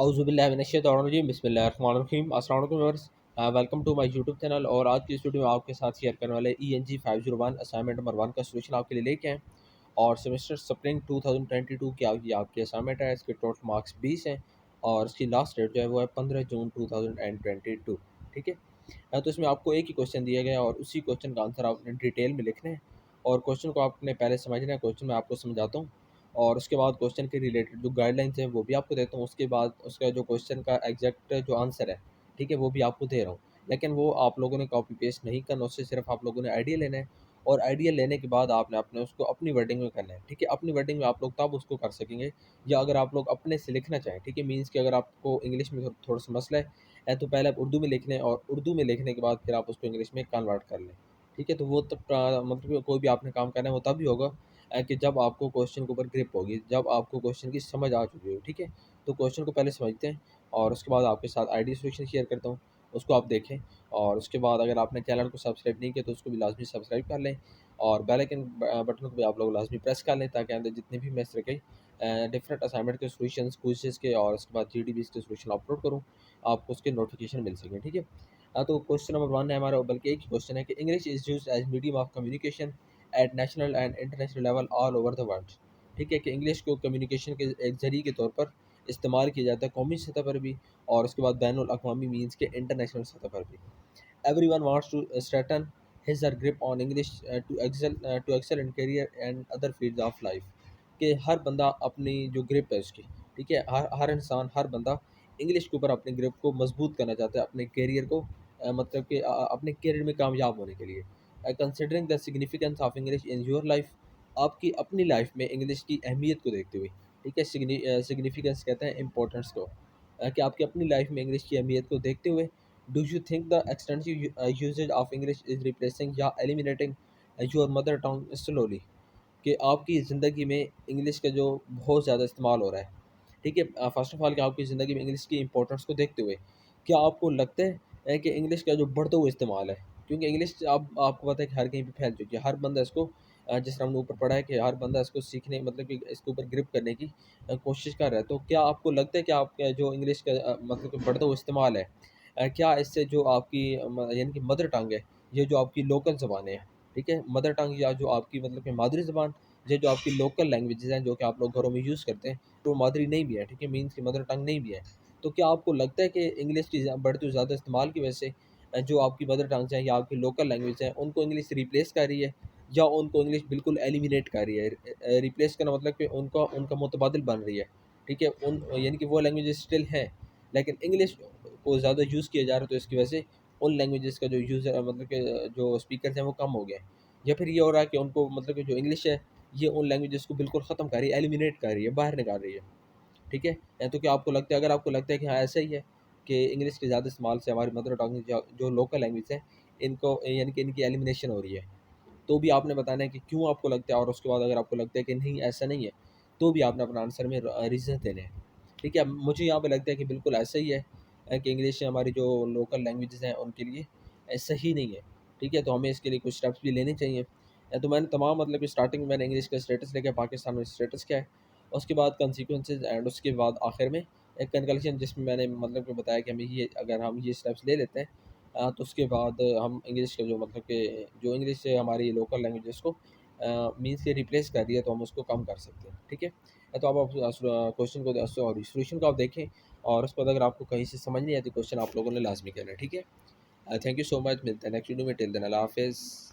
औज़ुबिल्लाहि बिस्मिल्लाहिर्रहमानिर्रहीम अस्सलाम वालेकुम viewers. Welcome to my YouTube channel. और आज की इस वीडियो में आपके साथ शेयर करने वाले ENG 501 असाइनमेंट नंबर 1 का सॉल्यूशन आपके लिए लेके आए। और सेमेस्टर स्प्रिंग 2022 की आपकी असाइनमेंट है। इसके टोटल मार्क्स 20 हैं और इसकी लास्ट डेट जो है वो है 15 जून 2022। ठीक है। तो इसमें आपको एक ही क्वेश्चन दिया गया है और उसी क्वेश्चन का आंसर आपने डिटेल में लिखना है। और क्वेश्चन को आपने पहले समझना है। क्वेश्चन मैं आपको समझाता हूँ और उसके बाद क्वेश्चन के रिलेटेड जो गाइडलाइंस हैं वो भी आपको देता हूँ। उसके बाद उसका जो क्वेश्चन का एग्जैक्ट जो आंसर है, ठीक है, वो भी आपको दे रहा हूँ। लेकिन वो आप लोगों ने कॉपी पेस्ट नहीं करना, उससे सिर्फ आप लोगों ने आइडिया लेना है। और आइडिया लेने के बाद आपने अपने उसको अपनी वर्डिंग में करना है। ठीक है, अपनी वर्डिंग में आप लोग तब उसको कर सकेंगे या अगर आप लोग अपने से लिखना चाहें। ठीक है, मीन्स कि अगर आपको इंग्लिश में थोड़ा सा मसला है तो पहले आप उर्दू में लिख लें और उर्दू में लिखने के बाद फिर आप उसको इंग्लिश में कन्वर्ट कर लें। ठीक है, तो वो तब मतलब कोई भी आपने काम करना है वो तभी होगा कि जब आपको क्वेश्चन के ऊपर ग्रिप होगी, जब आपको क्वेश्चन की समझ आ चुकी हो। ठीक है, तो क्वेश्चन को पहले समझते हैं और उसके बाद आपके साथ आईडी सॉल्यूशन शेयर करता हूँ, उसको आप देखें। और उसके बाद अगर आपने चैनल को सब्सक्राइब नहीं किया तो उसको भी लाजमी सब्सक्राइब कर लें और बेल आइकन बटन को भी आप लोग लाजमी प्रेस कर लें ताकि अंदर जितने भी मैं इस तरह के डिफरेंट असाइनमेंट के सॉल्यूशन क्विज़ेस के और उसके बाद GDBs के सॉल्यूशन अपलोड करूँ, आपको उसके नोटिफिकेशन मिल सकें। ठीक है। तो क्वेश्चन नंबर 1 है हमारा, बल्कि एक ही क्वेश्चन है कि English is used as medium of communication at national and international level all over the world. ठीक है, कि इंग्लिश को कम्युनिकेशन के एक ज़रिए के तौर पर इस्तेमाल किया जाता है कौमी सतह पर भी और उसके बाद बैनुल अक़वामी मीन्स के इंटरनेशनल सतह पर भी। Everyone wants to strengthen his or grip on English to excel in career and other fields of life। कि हर बंदा अपनी जो ग्रिप है उसकी, ठीक है, हर इंसान हर बंदा इंग्लिश के ऊपर अपनी ग्रिप को मजबूत करना चाहता है अपने करियर को मतलब कि अपने करियर में कामयाब होने के लिए। Considering the significance of English in your life, आपकी अपनी लाइफ में इंग्लिश की अहमियत को देखते हुए। ठीक है, सिग्निफिकेंस कहते हैं इंपॉर्टेंस को। कि आपकी अपनी लाइफ में इंग्लिश की अहमियत को देखते हुए do you think the extensive usage of English is replacing या eliminating your mother tongue slowly. कि आपकी ज़िंदगी में इंग्लिश का जो बहुत ज़्यादा इस्तेमाल हो रहा है। ठीक है, फ़र्स्ट ऑफ़ ऑल कि आपकी ज़िंदगी में इंग्लिश की इम्पोर्टेंस को देखते हुए क्या आपको लगता है कि इंग्लिश का जो बढ़ता हुआ इस्तेमाल है, क्योंकि इंग्लिश अब आपको पता है कि हर कहीं पे फैल चुकी है, हर बंदा इसको जिस तरह हमने ऊपर पढ़ा है कि हर बंदा इसको सीखने मतलब कि इसके ऊपर ग्रिप करने की कोशिश कर रहा है। तो क्या आपको लगता है कि आपका जो इंग्लिश का मतलब कि बढ़ता हुआ इस्तेमाल है, क्या इससे जो आपकी यानी कि मदर टंग है, ये जो आपकी लोकल ज़बानें हैं, ठीक है, मदर टंग या जो आपकी मतलब कि मादरी ज़बान, ये जो आपकी लोकल लैंग्वेजेज़ हैं जो कि आप लोग घरों में यूज़ करते हैं, तो मादरी नहीं भी है, ठीक है, मीन्स की मदर टंग नहीं भी है। तो क्या आपको लगता है कि इंग्लिश की बढ़ती हुई ज़्यादा इस्तेमाल की वजह से जो आपकी मदर टंग्स हैं या आपकी लोकल लैंग्वेज हैं उनको इंग्लिश रिप्लेस कर रही है या उनको इंग्लिश बिल्कुल एलिमिनेट कर रही है? रिप्लेस करना मतलब कि उनका उनका मुतबादिल बन रही है। ठीक है, उन यानी कि वो लैंग्वेजेस स्टिल हैं लेकिन इंग्लिश को ज़्यादा यूज़ किया जा रहा है, तो इसकी वजह से उन लैंग्वेजेस का जो यूज़ मतलब कि जो स्पीकर्स हैं वो कम हो गए हैं। या फिर ये हो रहा है कि उनको मतलब कि जो इंग्लिश है ये उन लैंग्वेजेस को बिल्कुल ख़त्म कर रही है, एलिमिनेट कर रही है, बाहर निकाल रही है। ठीक है? तो क्या आपको लगता है, अगर आपको लगता है कि हाँ, ऐसा ही है कि इंग्लिश के ज़्यादा इस्तेमाल से हमारी मदर टंग जो जो लोकल लैंग्वेज है इनको यानी कि इनकी एलिमिनेशन हो रही है, तो भी आपने बताना है कि क्यों आपको लगता है। और उसके बाद अगर आपको लगता है कि नहीं ऐसा नहीं है, तो भी आपने अपना आंसर में रीज़न देने हैं। ठीक है? मुझे यहाँ पे लगता है कि बिल्कुल ऐसा ही है कि इंग्लिश हमारी जो लोकल लैंग्वेजेज़ हैं उनके लिए सही नहीं है। ठीक है? तो हमें इसके लिए कुछ स्टेप्स भी लेने चाहिए। तो मैंने तमाम मतलब कि स्टार्टिंग में मैंने इंग्लिश का स्टेटस लिखा, पाकिस्तान में स्टेटस क्या है, उसके बाद कॉन्सिक्वेंसेज़ एंड उसके बाद आखिर में एक कंक्लूजन जिसमें मैंने मतलब कि बताया कि हमें ये अगर हम ये स्टेप्स ले लेते हैं तो उसके बाद हम इंग्लिश का जो मतलब कि जो इंग्लिश से हमारी लोकल लैंग्वेजेस को मीन्स के रिप्लेस कर दिया तो हम उसको कम कर सकते हैं। ठीक है? तो अब आप क्वेश्चन को सॉरी सॉल्यूशन को आप देखें और उसके बाद अगर आपको कहीं से समझ नहीं आती क्वेश्चन आप लोगों ने लाजमी करना है। ठीक है? थैंक यू सो मच, मिलते हैं नेक्स्ट वीडियो में, टिल देन अल्लाह हाफ़िज़।